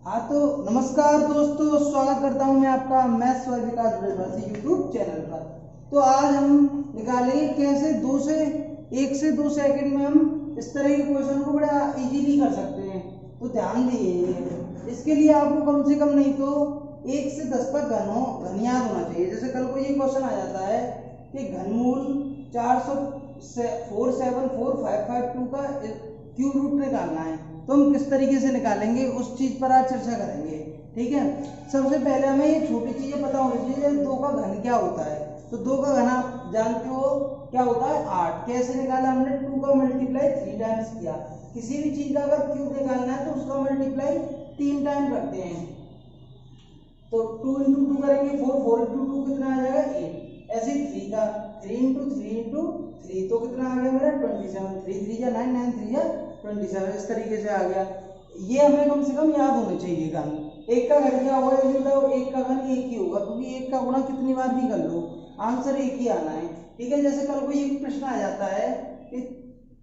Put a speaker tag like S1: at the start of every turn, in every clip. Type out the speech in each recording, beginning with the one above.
S1: हाँ तो नमस्कार दोस्तों, स्वागत करता हूँ मैं आपका मैथ्स व विकास ब्रदर्स यूट्यूब चैनल पर। तो आज हम निकालेंगे कैसे एक से दो सेकंड में हम इस तरह के क्वेश्चन को बड़ा इजीली कर सकते हैं। तो ध्यान दिए, इसके लिए आपको कम से कम नहीं तो 1 से 10 तक घन याद होना चाहिए। जैसे कल को ये क्वेश्चन आ जाता है कि घनमूल 4474552 का क्यूब रूट निकालना है, तो हम किस तरीके से निकालेंगे उस चीज पर आज चर्चा करेंगे। ठीक है, सबसे पहले हमें ये छोटी चीजें पता होनी चाहिए। 2 का घन क्या होता है, तो 2 का घन आप जानते हो क्या होता है, 8। कैसे निकाला हमने, 2 का मल्टीप्लाई 3 टाइम्स किया। किसी भी चीज का अगर क्यूब निकालना है तो उसका मल्टीप्लाई 3 टाइम करते हैं। तो 2 इंटू 2 करेंगे 4, 4 इंटू 2 कितना आ जाएगा 8। ऐसे ही 3 का 3 इंटू 3 इंटू 3 तो कितना आ गया मेरा 27। 3 3 जा 9, 9 3 जा 27। इस तरीके से आ गया। ये हमें कम से कम याद होने चाहिए घन। एक का घन क्या होगा, ये बताओ। एक का घन एक ही होगा, क्योंकि एक का गुणा कितनी बार भी कर लो आंसर एक ही आना है। ठीक है, जैसे कल को ये प्रश्न आ जाता है कि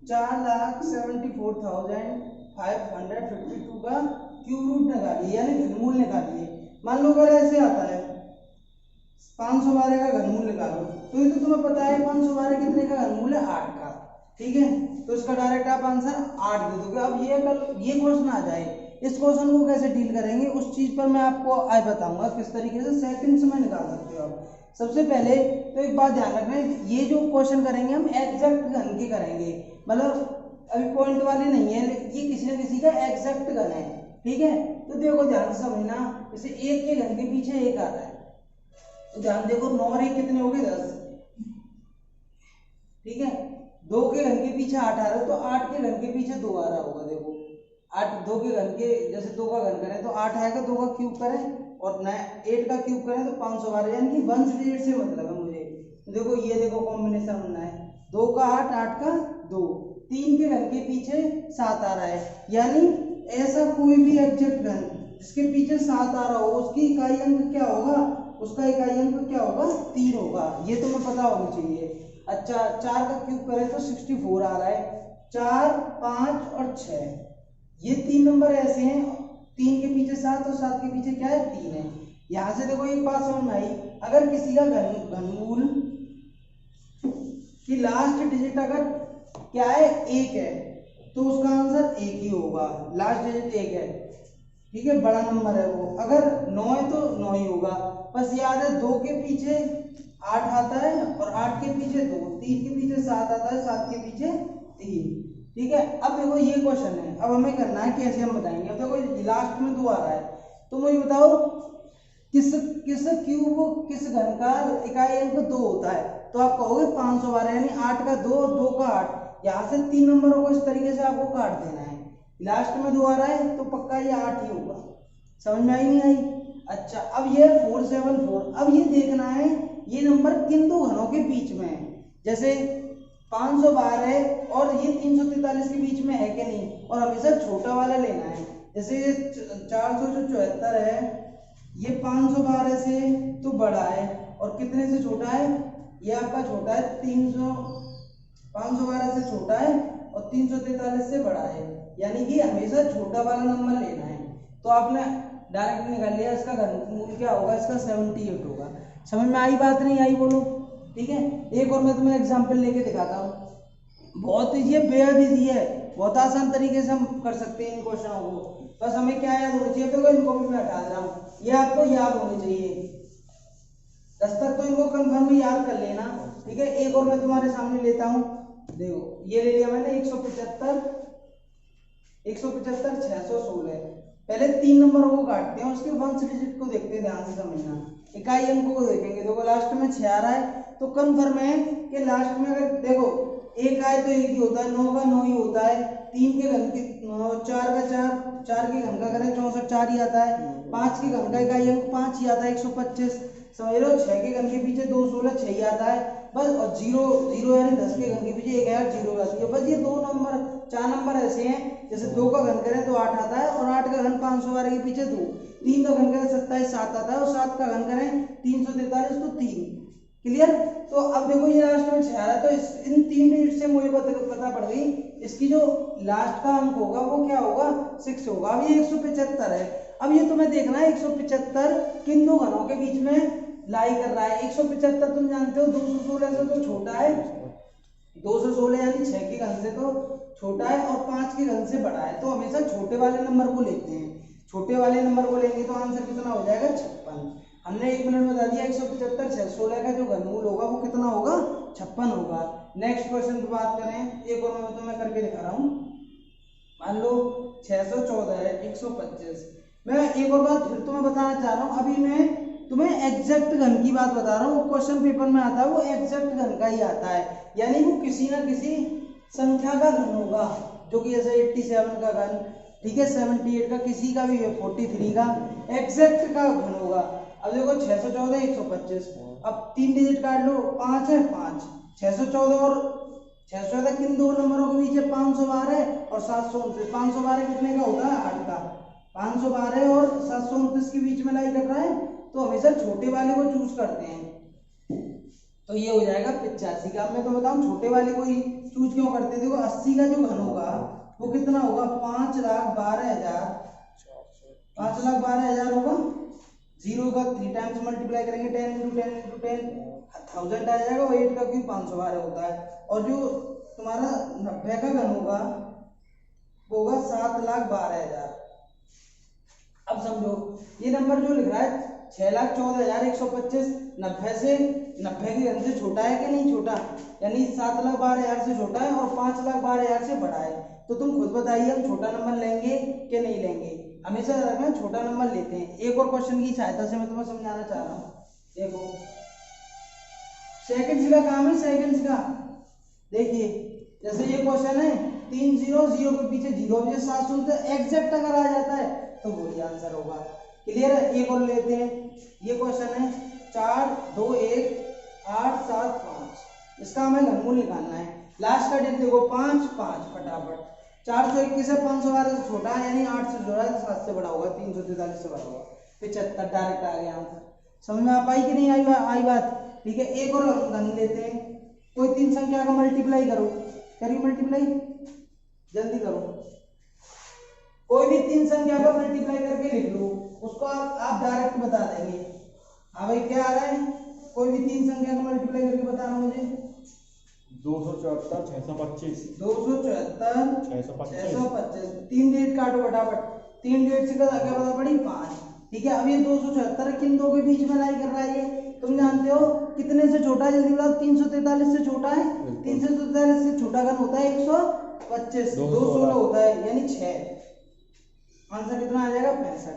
S1: 4,74,552 का क्यूब रूट निकालिए, यानी घनमूल निकालिए। मान लो अगर ऐसे आता है 512 का घनमूल निकालो, तो ये तो तुम्हें पता है 512 कितने का घनमूल है, 8 का। ठीक है, तो इसका डायरेक्ट आप आंसर 8 दे दोगे। अब ये कल ये क्वेश्चन आ जाए, इस क्वेश्चन को कैसे डील करेंगे उस चीज पर मैं आपको आज बताऊंगा किस तरीके से सेकंड्स में निकाल सकते हो आप। सबसे पहले तो एक बात ध्यान रखना, ये जो क्वेश्चन करेंगे हम एग्जैक्ट घन के करेंगे, मतलब अभी पॉइंट वाले नहीं है, ये किसी न किसी का एग्जैक्ट घन है। ठीक है, तो देखो ध्यान से समझना। जैसे 1 के घन के पीछे 1 आ रहा है, तो ध्यान देखो 9 और 1 कितने हो गए 10। ठीक है, 2 के घन के पीछे 8 आ रहा है, तो 8 के घन के पीछे 2 आ रहा होगा। देखो 8 2 के घन के, जैसे 2 का घन करें तो 8 आएगा, 2 का क्यूब करें और 8 का क्यूब करें तो 512, यानी कि वंश डिजिट से मतलब है मुझे। देखो ये देखो कॉम्बिनेशन बनना है, 2 का 8, 8 का 2, 3 के घन के पीछे 7 आ रहा है, यानी ऐसा कोई भी एग्जैक्ट घन जिसके पीछे 7 आ रहा हो उसकी इकाई अंक क्या होगा, उसका इकाई अंक क्या होगा, 3 होगा। ये तुम्हें पता होना चाहिए। अच्छा, 4 का क्यूब करें तो 64 आ रहा है। 4, 5 और 6, ये 3 नंबर ऐसे हैं, 3 के पीछे 7 और 7 के पीछे क्या है 3 है। यहां से देखो एक बात समझ में आई, अगर किसी का घनमूल की लास्ट डिजिट अगर क्या है 1 है, तो उसका आंसर 1 ही होगा। लास्ट डिजिट 1 है, ठीक है, बड़ा नंबर है वो। अगर 9 है तो 9 ही होगा। बस याद है 2 के पीछे 8 आता है और 8 के पीछे 2, 3 के पीछे 7 आता है, 7 के पीछे 3। ठीक है, अब देखो ये क्वेश्चन है, अब हमें करना है कैसे हम बताएंगे। अब देखो लास्ट में 2 आ रहा है, तो मुझे बताओ किस किस क्यूब किस घन का इकाई अंक 2 होता है। तो आप कहोगे 512, यानी 8 का 2 और 2 का 8। यहाँ से 3 नंबरों को इस तरीके से आपको काट देना है। लास्ट में 2 आ रहा है तो पक्का ये 8 ही होगा। समझ में आई नहीं आई? अच्छा, अब ये 474। अब ये देखना है ये नंबर किन दो घनों के बीच में है। जैसे 512 और ये 343 के बीच में है कि नहीं, और हमेशा छोटा वाला लेना है। जैसे ये 474 है, ये 512 से तो बड़ा है और कितने से छोटा है, ये आपका छोटा है 512 से छोटा है और 343 से बड़ा है, यानी कि हमेशा छोटा वाला नंबर लेना है। तो आपने डायरेक्ट निकाल लिया, इसका घनमूल क्या होगा, इसका 78 होगा। समझ में आई बात नहीं आई बोलो? ठीक है, एक और मैं तुम्हें एग्जांपल लेके दिखाता हूँ। बहुत इजी है, बेहद इजी है, बहुत आसान तरीके से हम कर सकते हैं इन क्वेश्चनों को। बस हमें क्या याद होना चाहिए, तो इनको भी मैं हटा दे रहा हूँ, ये आपको याद होने चाहिए। 10 तक तो इनको कंफर्म ही याद कर लेना। ठीक है, एक और मैं तुम्हारे सामने लेता हूँ। देखो ये ले लिया मैंने 175, 175, 616। पहले 3 नंबरों को काटते हैं, उसके वंश डिजिट को देखते हैं, ध्यान से समझना। इकाई अंकों को देखेंगे। देखो लास्ट में 6 आ रहा है, तो कंफर्म है कि लास्ट में अगर देखो 1 आए तो 1 ही होता है, 9 का 9 ही होता है, 3 के घन के 4 का 4, 4 के घन का करें 64, 4 ही आता है, 5 के घन का इकाई अंक 5 ही आता है, 125। समझ लो 6 के घन के पीछे 2, 16, 6 ही आता है बस। और 0 0 यानी 10 के घन के पीछे 1 है, 0 आती है बस। ये 2 नंबर 4 नंबर ऐसे हैं, जैसे 2 का घन करें तो 8 आता है और 8 का घन 512 के पीछे 2, 3 का घन करें 27, 7 आता है और 7 का घन करें 343 तो 3। क्लियर? तो अब देखो ये लास्ट में 6 आ रहा है, तो इन 3 डिजिट से मुझे पता पड़ गई इसकी जो लास्ट का अंक होगा वो क्या होगा 6 होगा। अब ये 175 है। अब ये तुम्हें देखना है 175 किन दो घनों के बीच में लाई कर रहा है। 175 तुम जानते हो 216 से तो छोटा है, 216 यानी 6 के घन से तो छोटा है और 5 के घन से बड़ा है, तो हमेशा छोटे वाले नंबर को लेते हैं। छोटे वाले नंबर को लेंगे तो आंसर कितना हो जाएगा 56। हमने 1 मिनट बता दिया 175 616 का जो घनमूल होगा वो कितना होगा 56 होगा। नेक्स्ट क्वेश्चन की बात करें, एक और मैं तुम्हें करके दिखा रहा हूँ। मान लो 614 है 125। मैं एक और बात फिर तुम्हें बताना चाह रहा हूँ, अभी मैं तुम्हें एग्जैक्ट घन की बात बता रहा हूँ। क्वेश्चन पेपर में आता है वो एग्जैक्ट घन का ही आता है, यानी वो किसी ना किसी संख्या का घन होगा, जो कि जैसे 87 का घन, ठीक है, 78 का, किसी का भी है, 43 का, एग्जैक्ट का घन होगा। अब देखो 614 125, अब 3 डिजिट काट लो, 5 है 5, 614 और 614 किन दो नंबरों के बीच है 512 और 729। 512 कितने का होता है 8 का, 512 और 729 के बीच में लाई कर रहा है, तो हमेशा छोटे वाले को चूज करते हैं, तो ये हो जाएगा 85 का। अब मैं तो बताऊं छोटे वाले को ही चूज क्यों करते हैं। देखो 80 का जो घन होगा वो कितना होगा 5,12,000, 5,12,000 होगा। 0 का 3 टाइम्स मल्टीप्लाई करेंगे 10 × 10 × 10 1000 आ जाएगा, और 8 का क्यों 512 होता है। और जो तुम्हारा 90 का घन होगा वो होगा 7,12,000। अब समझो ये नंबर जो लिख रहा है 6,14,125 90 से 90 के घन से छोटा है कि नहीं छोटा, यानी 7,12,000 से छोटा है और 5,12,000 से बड़ा है। तो तुम खुद बताइए हम छोटा नंबर लेंगे कि नहीं लेंगे। हमेशा रखना छोटा नंबर लेते हैं। एक और क्वेश्चन की सहायता से मैं तुम्हें समझाना चाह रहा हूँ। देखो सेकंड्स का काम है, सेकंड्स का। देखिए जैसे ये क्वेश्चन है 3 0 0 के पीछे 0 बजे 7 सुनते एग्जैक्ट अगर आ जाता है तो वही आंसर होगा। क्लियर है। एक और लेते हैं, ये क्वेश्चन है 4 2 1 8 7 5, इसका हमें घनमूल निकालना है। लास्ट का डेट देखो 5 5 फटाफट। 421 है 512 से छोटा है, यानी 8 से जोड़ा है 7 से बड़ा होगा, 343 से बड़ा होगा, 75 डायरेक्ट आ गया आंसर। समझ में आ पाई कि नहीं आई बात। ठीक है, एक और घन लेते हैं। कोई 3 संख्या का मल्टीप्लाई करो, करिए मल्टीप्लाई, जल्दी करो। कोई भी 3 संख्या का मल्टीप्लाई करके लिख लो, उसको आप डायरेक्ट बता देंगे। हाँ भाई क्या आ रहा है, कोई भी 3 संख्या का मल्टीप्लाई करके बताना मुझे।
S2: 274 625,
S1: 274 625, 3 डेट काटो फटाफट। 3 डेट से क्या बता पड़ी 5। ठीक है, अब ये 274 किन दो के बीच में लाई कर रहा है, ये तुम जानते हो कितने से छोटा है, जल्दी बताओ। 343 से छोटा है, 343 से छोटा घन होता है 125, 216 होता है, यानी 6। आंसर कितना आ जाएगा 65।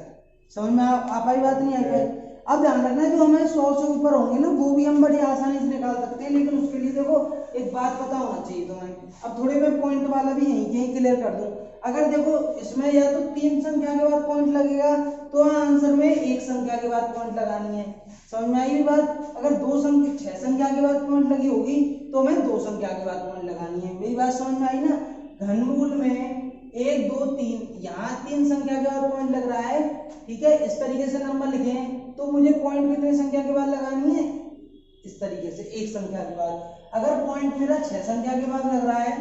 S1: समझ में आ पाई बात नहीं आ पाई। अब ध्यान रखना जो हमें 100 से ऊपर होंगे ना वो भी हम बड़ी आसानी से निकाल सकते हैं, लेकिन उसके लिए देखो एक बात पता होना चाहिए तुम्हें। अब थोड़े मैं पॉइंट वाला भी यहीं क्लियर कर दूं। अगर देखो इसमें या तो 3 संख्या के बाद पॉइंट लगेगा तो आंसर में 1 संख्या के बाद पॉइंट लगानी है। समझ में आई बात। अगर 6 संख्या के बाद पॉइंट लगी होगी तो हमें 2 संख्या के बाद पॉइंट लगानी है। मेरी बात समझ में आई ना। घनमूल में 1 2 3, यहाँ 3 संख्या के बाद पॉइंट लग रहा है, ठीक है, इस तरीके से नंबर लिखे तो मुझे पॉइंट कितने संख्या के बाद लगानी है, इस तरीके से 1 संख्या के बाद। अगर पॉइंट मेरा 6 संख्या के बाद लग रहा है,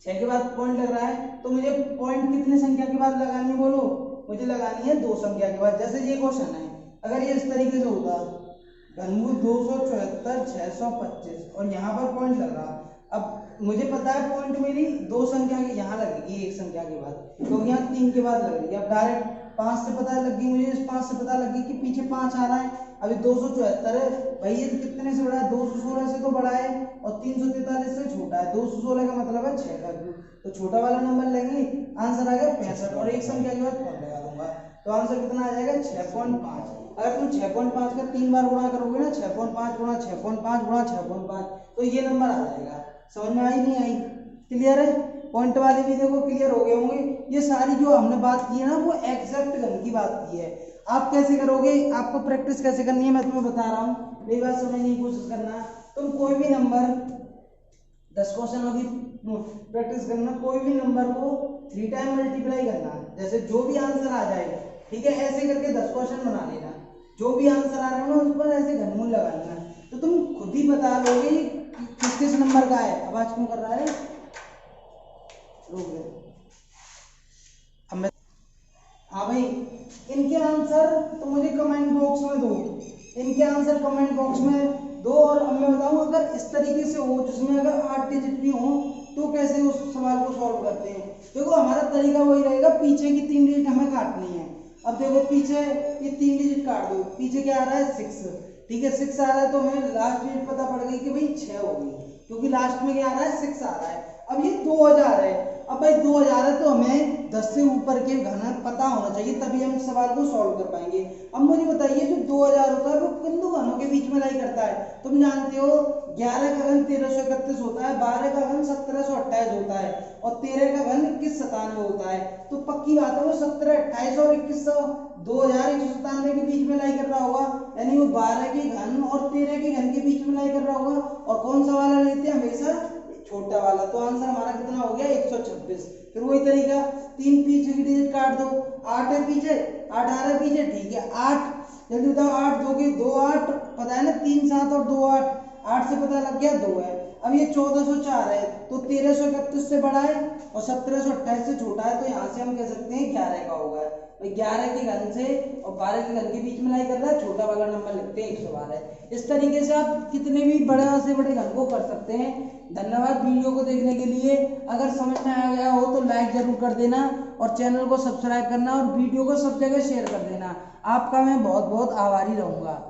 S1: 6 के बाद पॉइंट लग रहा है, तो मुझे पॉइंट कितने संख्या के बाद लगानी है बोलो, मुझे लगानी है 2 संख्या के बाद। जैसे ये क्वेश्चन है, अगर ये इस तरीके से होता घनमूल 274 625 और यहाँ पर पॉइंट लग रहा, अब मुझे पता है पॉइंट मेरी 2 संख्या के यहाँ लगेगी 1 संख्या के बाद, तो यहाँ 3 के बाद लगेगी। अब डायरेक्ट 5 से पता लग गई मुझे, इस 5 से पता लग गई कि पीछे 5 आ रहा है। अभी 274 है भाई, ये कितने से बड़ा है, 216 से तो बड़ा है और 343 से छोटा है। 216 का मतलब है 6 का क्यूब, तो छोटा वाला नंबर लेंगे, आंसर आ गया 65 और 1 संख्या के बाद पॉइंट लगा दूंगा, तो आंसर कितना आ जाएगा 6.5। अगर तुम 6.5 का 3 बार गुणा करोगे ना, 6.5 गुणा 6.5 गुणा 6.5, तो ये नंबर आ जाएगा। समझ में आई नहीं आई, क्लियर है। पॉइंट वाले भी देखो क्लियर हो गए होंगे। ये सारी जो हमने बात की है ना वो एग्जैक्ट घन की बात की है। आप कैसे करोगे, आपको प्रैक्टिस कैसे करनी है मैं तुम्हें बता रहा हूँ, मेरी बात समझने की कोशिश करना। तुम कोई भी नंबर 10 क्वेश्चन अभी प्रैक्टिस करना, कोई भी नंबर को 3 टाइम मल्टीप्लाई करना, जैसे जो भी आंसर आ जाए, ठीक है, ऐसे करके 10 क्वेश्चन बना लेना। जो भी आंसर आ रहा है ना उस पर ऐसे घनमूल लगा लेना, तो तुम खुद ही बता लोगे किस किस नंबर का है। आवाज क्यों कर रहा है, रुक गए। अब मैं, हाँ भाई, इनके आंसर तो मुझे कमेंट बॉक्स में दो, इनके आंसर कमेंट बॉक्स में दो। और अब मैं बताऊं, अगर इस तरीके से हो जिसमें अगर 8 डिजिट भी हो तो कैसे उस सवाल को सॉल्व करते हैं। देखो हमारा तरीका वही रहेगा, पीछे की 3 डिजिट हमें काटनी है। अब देखो पीछे ये 3 डिजिट काट दो, पीछे क्या आ रहा है 6, ठीक है 6 आ रहा है, तो हमें लास्ट डिजिट पता पड़ गई कि भाई 6 होगी, क्योंकि लास्ट में क्या आ रहा है 6 आ रहा है। अब ये 2000 है, अब भाई 2000 है तो हमें 10 से ऊपर के घन पता होना चाहिए, तभी हम सवाल को सॉल्व कर पाएंगे। अब मुझे बताइए जो 2000 होता है वो किन दो घनों के बीच में लाई करता है। तुम जानते हो 11 का घन 1331 होता है, 12 का घन 1728 होता है, और 13 का घन 2197 होता है। तो पक्की बात है वो 1728 और 2197 के बीच में लाई कर रहा होगा, यानी वो 12 के घन और 13 के घन के बीच में लाई कर रहा होगा। और कौन सा वाला लेते हैं हमेशा, छोटा वाला। तो आंसर हमारा कितना हो गया 126। फिर वही तरीका, 3 पीछे की डिजिट काट दो, 8 है पीछे, 8 आ रहा है पीछे, ठीक है 8, जल्दी बताओ 8 2 के 2 8, पता है ना 3 7 और 2 8, 8 से पता लग गया 2 है। अब ये 1404 है तो 1331 से बड़ा है और 1728 से छोटा है, तो यहाँ से हम कह सकते हैं 11 का होगा। 11 के घन से और 12 के घन के बीच में लाई कर रहा है, छोटा वाला नंबर लिखते हैं 112। इस तरीके से आप कितने भी बड़े से बड़े घन को कर सकते हैं। धन्यवाद वीडियो को देखने के लिए। अगर समझ में आ गया हो तो लाइक जरूर कर देना और चैनल को सब्सक्राइब करना और वीडियो को सब जगह शेयर कर देना। आपका मैं बहुत बहुत आभारी रहूंगा।